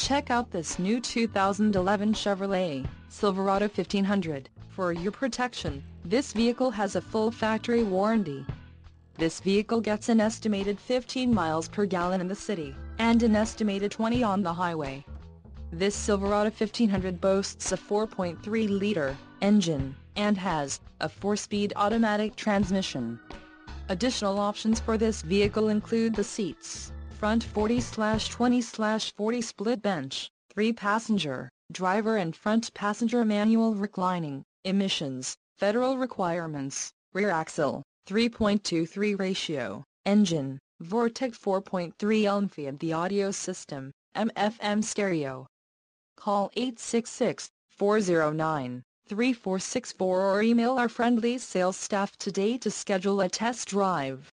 Check out this new 2011 Chevrolet Silverado 1500. For your protection, this vehicle has a full factory warranty. This vehicle gets an estimated 15 miles per gallon in the city, and an estimated 20 on the highway. This Silverado 1500 boasts a 4.3-liter engine, and has a 4-speed automatic transmission. Additional options for this vehicle include the seats, front 40/20/40 split bench, 3-passenger, driver and front passenger manual reclining, emissions, federal requirements, rear axle, 3.23 ratio, engine, Vortec 4.3 Elmfi and the audio system, FM stereo. Call 866-409-3464 or email our friendly sales staff today to schedule a test drive.